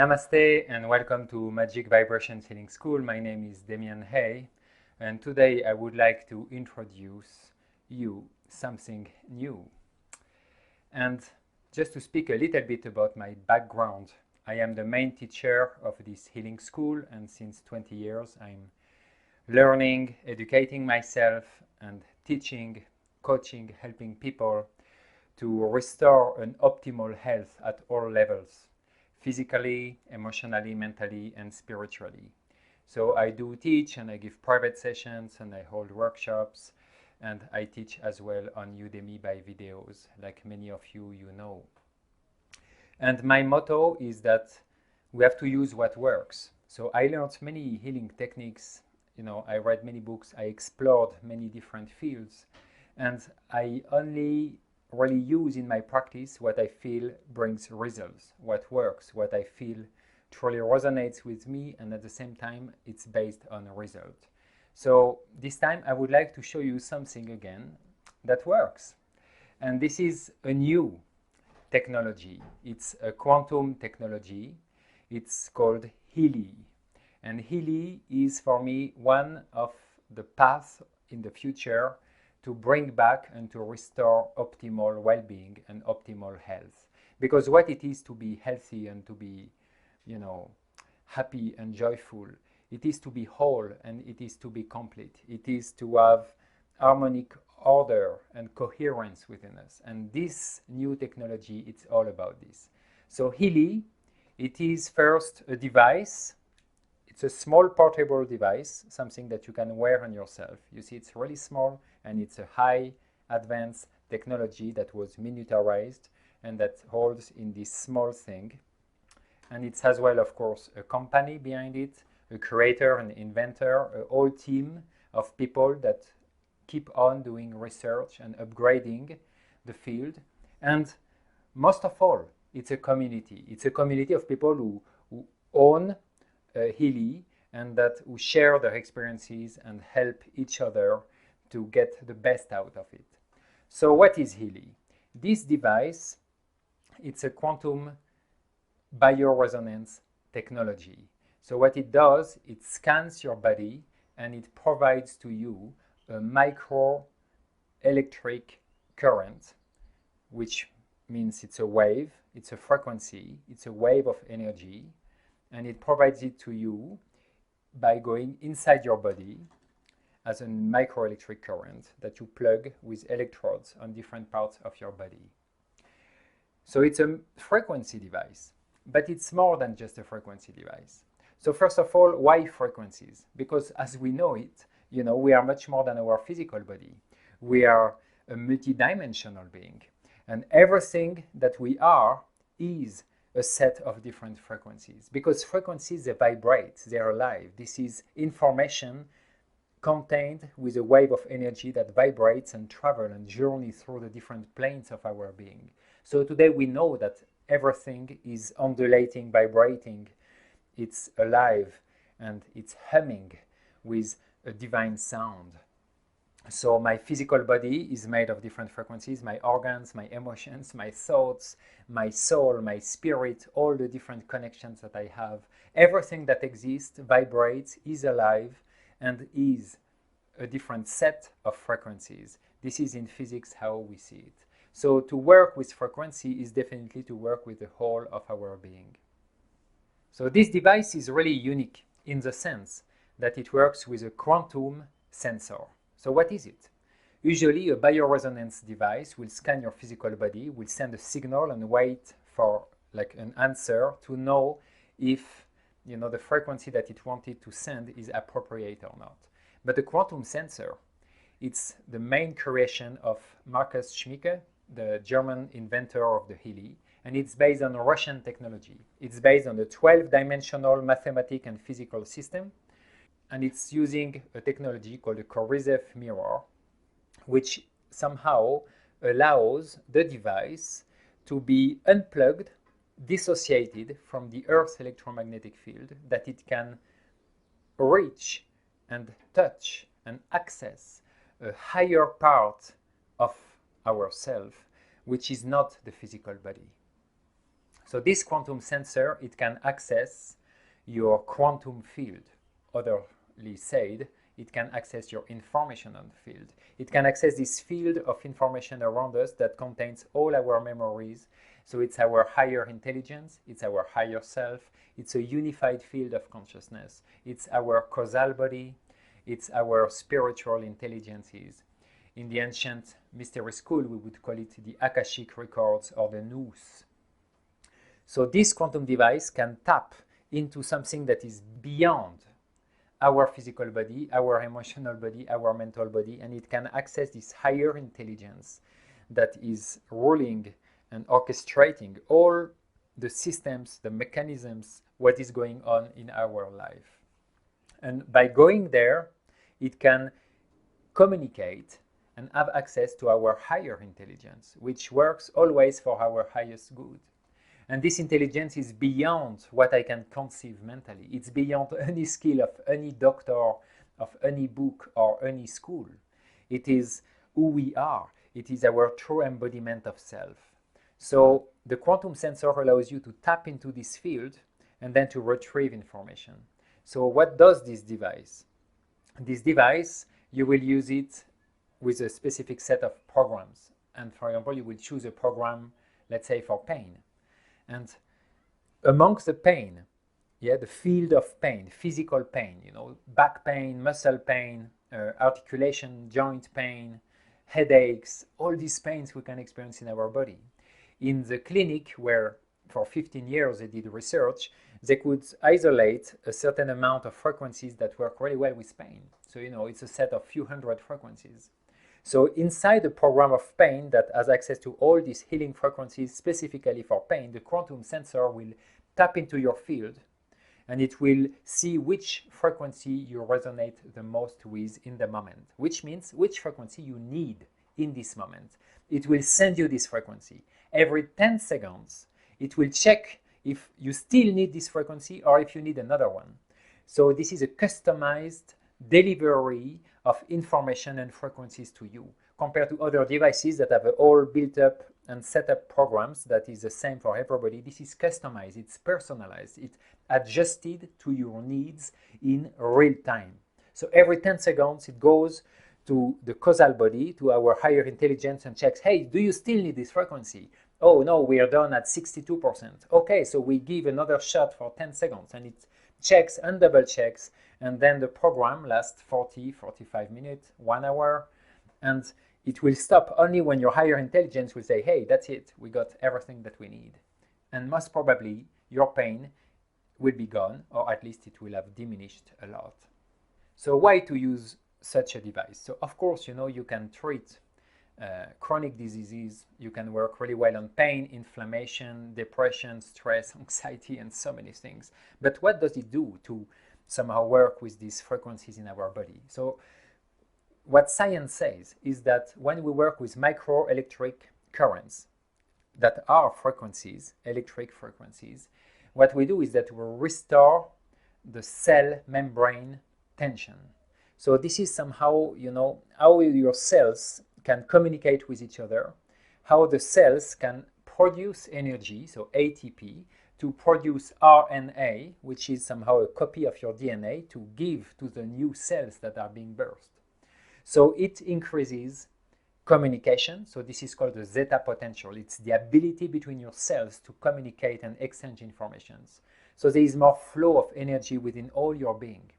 Namaste and welcome to Magic Vibration Healing School. My name is Healy, and today I would like to introduce you something new. And just to speak a little bit about my background, I am the main teacher of this healing school, and since 20 years I'm learning, educating myself and teaching, coaching, helping people to restore an optimal health at all levels. Physically, emotionally, mentally, and spiritually. So I do teach and I give private sessions and I hold workshops and I teach as well on Udemy by videos, like many of you know. And my motto is that we have to use what works. So I learned many healing techniques, I read many books, I explored many different fields, and I only really use in my practice what I feel brings results, what works, what I feel truly resonates with me, and at the same time it's based on a result. So this time I would like to show you something again that works. And this is a new technology. It's a quantum technology. It's called Healy. And Healy is for me one of the paths in the future to bring back and to restore optimal well-being and optimal health. Because what it is to be healthy and to be, happy and joyful, it is to be whole and it is to be complete. It is to have harmonic order and coherence within us. And this new technology, it's all about this. So Healy, it is first a device. It's a small portable device, something that you can wear on yourself. You see, it's really small and it's a high advanced technology that was miniaturized and that holds in this small thing. And it's as well, of course, a company behind it, a creator, an inventor, a whole team of people that keep on doing research and upgrading the field. And most of all, it's a community. It's a community of people who own Healy and who share their experiences and help each other to get the best out of it. So what is Healy? This device, it's a quantum bioresonance technology. So what it does, it scans your body and it provides to you a micro electric current, which means it's a wave, it's a frequency, it's a wave of energy, and it provides it to you by going inside your body as a microelectric current that you plug with electrodes on different parts of your body. So it's a frequency device, but it's more than just a frequency device. So first of all, why frequencies? Because as we know it, we are much more than our physical body. We are a multidimensional being, and everything that we are is a set of different frequencies, because frequencies, they vibrate, they are alive. This is information contained with a wave of energy that vibrates and travels and journeys through the different planes of our being. So today we know that everything is undulating, vibrating, it's alive, and it's humming with a divine sound. So my physical body is made of different frequencies, my organs, my emotions, my thoughts, my soul, my spirit, all the different connections that I have. Everything that exists, vibrates, is alive, and is a different set of frequencies. This is in physics how we see it. So to work with frequency is definitely to work with the whole of our being. So this device is really unique in the sense that it works with a quantum sensor. So what is it? Usually a bioresonance device will scan your physical body, will send a signal and wait for like an answer to know if the frequency that it wanted to send is appropriate or not. But the quantum sensor, it's the main creation of Markus Schmicke, the German inventor of the Healy, and it's based on Russian technology. It's based on the 12-dimensional mathematical and physical system, and it's using a technology called a Cocreate mirror, which somehow allows the device to be unplugged, dissociated from the Earth's electromagnetic field, that it can reach and touch and access a higher part of ourself, which is not the physical body. So this quantum sensor, it can access your quantum field. Otherly said, it can access your informational field. It can access this field of information around us that contains all our memories. So it's our higher intelligence, it's our higher self, it's a unified field of consciousness. It's our causal body, it's our spiritual intelligences. In the ancient mystery school, we would call it the Akashic records or the nous. So this quantum device can tap into something that is beyond our physical body, our emotional body, our mental body, and it can access this higher intelligence that is ruling and orchestrating all the systems, the mechanisms, what is going on in our life. And by going there, it can communicate and have access to our higher intelligence, which works always for our highest good. And this intelligence is beyond what I can conceive mentally. It's beyond any skill of any doctor, of any book, or any school. It is who we are. It is our true embodiment of self. So the quantum sensor allows you to tap into this field and then to retrieve information. So what does this device? This device, you will use it with a specific set of programs. And for example, you will choose a program, let's say for pain. And amongst the pain, the field of pain, physical pain, back pain, muscle pain, articulation, joint pain, headaches, all these pains we can experience in our body. In the clinic where for 15 years they did research, they could isolate a certain amount of frequencies that work really well with pain. So, it's a set of few hundred frequencies. So inside the program of pain that has access to all these healing frequencies specifically for pain, the quantum sensor will tap into your field and it will see which frequency you resonate the most with in the moment, which means which frequency you need in this moment. It will send you this frequency. Every 10 seconds, it will check if you still need this frequency or if you need another one. So this is a customized delivery of information and frequencies to you, compared to other devices that have all built up and set up programs that is the same for everybody. This is customized, it's personalized, it's adjusted to your needs in real time. So every 10 seconds it goes to the causal body, to our higher intelligence, and checks, hey, do you still need this frequency? Oh no, we are done at 62%. Okay, so we give another shot for 10 seconds and it checks and double checks, and then the program lasts 40, 45 minutes, 1 hour, and it will stop only when your higher intelligence will say, hey, that's it, we got everything that we need. And most probably your pain will be gone, or at least it will have diminished a lot. So why to use such a device? So of course, you can treat chronic diseases. You can work really well on pain, inflammation, depression, stress, anxiety, and so many things. But what does it do to somehow work with these frequencies in our body? So what science says is that when we work with microelectric currents that are frequencies, electric frequencies, what we do is that we restore the cell membrane tension. So this is somehow, how your cells can communicate with each other, how the cells can produce energy, so ATP, to produce RNA, which is somehow a copy of your DNA, to give to the new cells that are being birthed. So it increases communication. So this is called the zeta potential. It's the ability between your cells to communicate and exchange informations. So there is more flow of energy within all your being.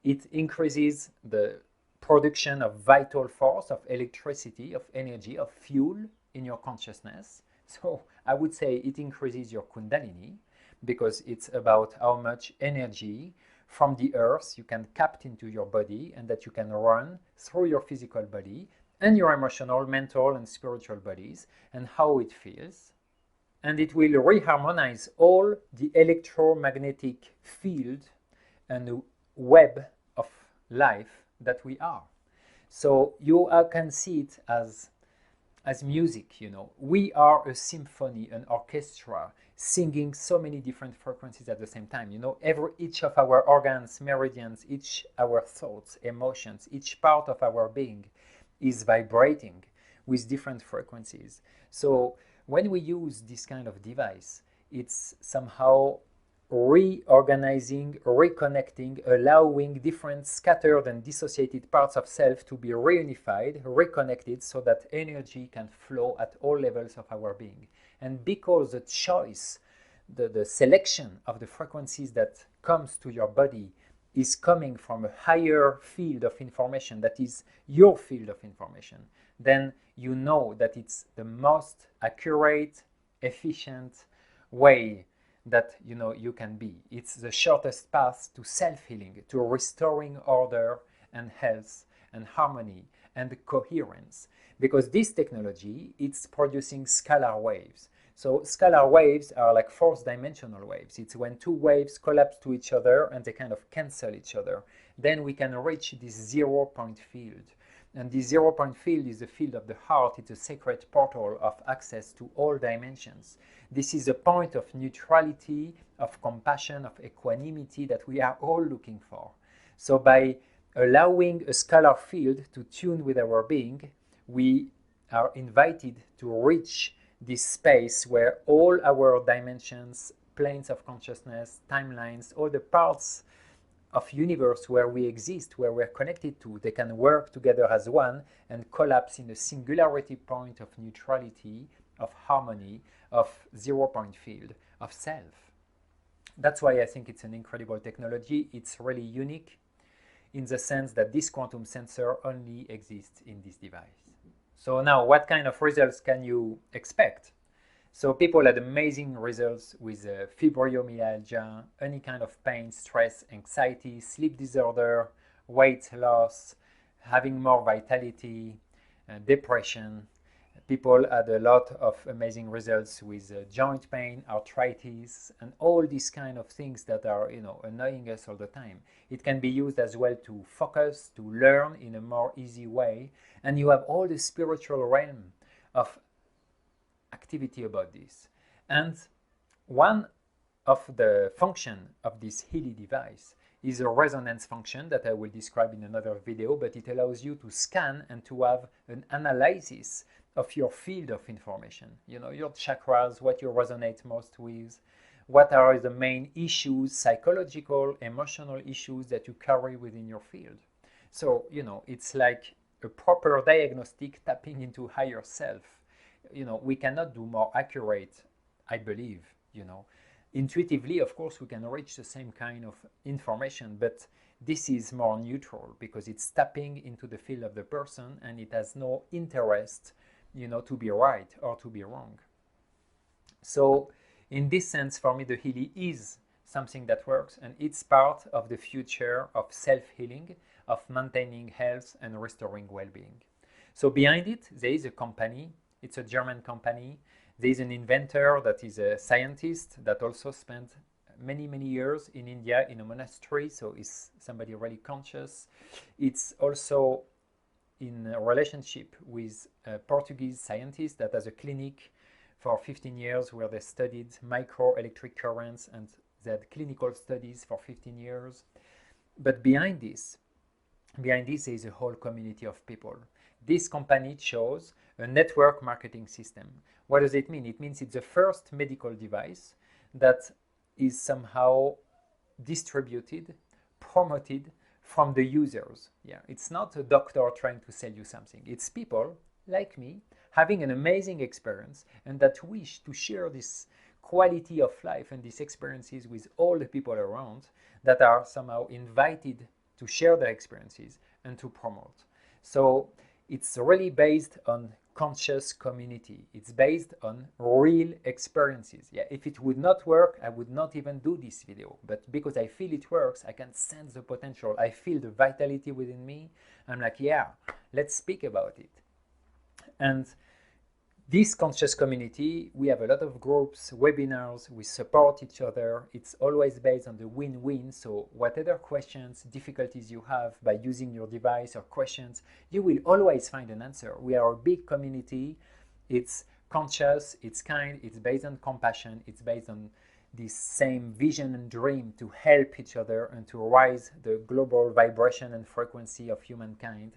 It increases the production of vital force, of electricity, of energy, of fuel in your consciousness. So I would say it increases your kundalini, because it's about how much energy from the earth you can cap into your body and that you can run through your physical body and your emotional, mental, and spiritual bodies, and how it feels. And it will reharmonize all the electromagnetic field and web of life that we are. So you can see it as music, We are a symphony, an orchestra, singing so many different frequencies at the same time. Each of our organs, meridians, each our thoughts, emotions, each part of our being is vibrating with different frequencies. So when we use this kind of device, it's somehow reorganizing, reconnecting, allowing different scattered and dissociated parts of self to be reunified, reconnected, so that energy can flow at all levels of our being. And because the choice, the selection of the frequencies that comes to your body is coming from a higher field of information that is your field of information, then you know that it's the most accurate, efficient way that you can be. It's the shortest path to self-healing, to restoring order and health and harmony and coherence, because this technology, it's producing scalar waves. So scalar waves are like fourth-dimensional waves. It's when two waves collapse to each other and they kind of cancel each other. Then we can reach this zero-point field. And this zero-point field is the field of the heart. It's a sacred portal of access to all dimensions. This is a point of neutrality, of compassion, of equanimity that we are all looking for. So by allowing a scalar field to tune with our being, we are invited to reach this space where all our dimensions, planes of consciousness, timelines, all the parts of universe where we exist, where we're connected to, they can work together as one and collapse in a singularity point of neutrality, of harmony, of zero-point field, of self. That's why I think it's an incredible technology. It's really unique in the sense that this quantum sensor only exists in this device. So now, what kind of results can you expect? So people had amazing results with fibromyalgia, any kind of pain, stress, anxiety, sleep disorder, weight loss, having more vitality, depression. People had a lot of amazing results with joint pain, arthritis, and all these kind of things that are, annoying us all the time. It can be used as well to focus, to learn in a more easy way. And you have all the spiritual realm of activity about this. And one of the function of this Healy device is a resonance function that I will describe in another video, but it allows you to scan and to have an analysis of your field of information, your chakras, what you resonate most with, what are the main issues, psychological, emotional issues that you carry within your field. So, it's like a proper diagnostic tapping into higher self. We cannot do more accurate, I believe, Intuitively, of course, we can reach the same kind of information, but this is more neutral because it's tapping into the field of the person and it has no interest, to be right or to be wrong. So in this sense, for me, the Healy is something that works, and it's part of the future of self-healing, of maintaining health and restoring well-being. So behind it, there is a company. It's a German company. There is an inventor that is a scientist that also spent many, many years in India in a monastery, so is somebody really conscious. It's also in a relationship with a Portuguese scientist that has a clinic for 15 years where they studied microelectric currents, and they had clinical studies for 15 years. But behind this there is a whole community of people. This company chose a network marketing system. What does it mean? It means it's the first medical device that is somehow distributed, promoted from the users. Yeah, it's not a doctor trying to sell you something. It's people like me having an amazing experience and that wish to share this quality of life and these experiences with all the people around that are somehow invited to share their experiences and to promote. So it's really based on conscious community. It's based on real experiences. Yeah, if it would not work, I would not even do this video. But because I feel it works, I can sense the potential. I feel the vitality within me. I'm like, yeah, let's speak about it. And this conscious community, we have a lot of groups, webinars, we support each other. It's always based on the win-win. So whatever questions, difficulties you have by using your device or questions, you will always find an answer. We are a big community. It's conscious, it's kind, it's based on compassion, it's based on this same vision and dream to help each other and to rise the global vibration and frequency of humankind.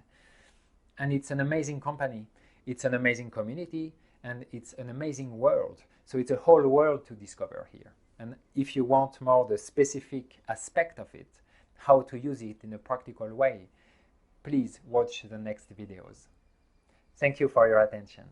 And it's an amazing company. It's an amazing community, and it's an amazing world. So it's a whole world to discover here. And if you want more the specific aspect of it, how to use it in a practical way, please watch the next videos. Thank you for your attention.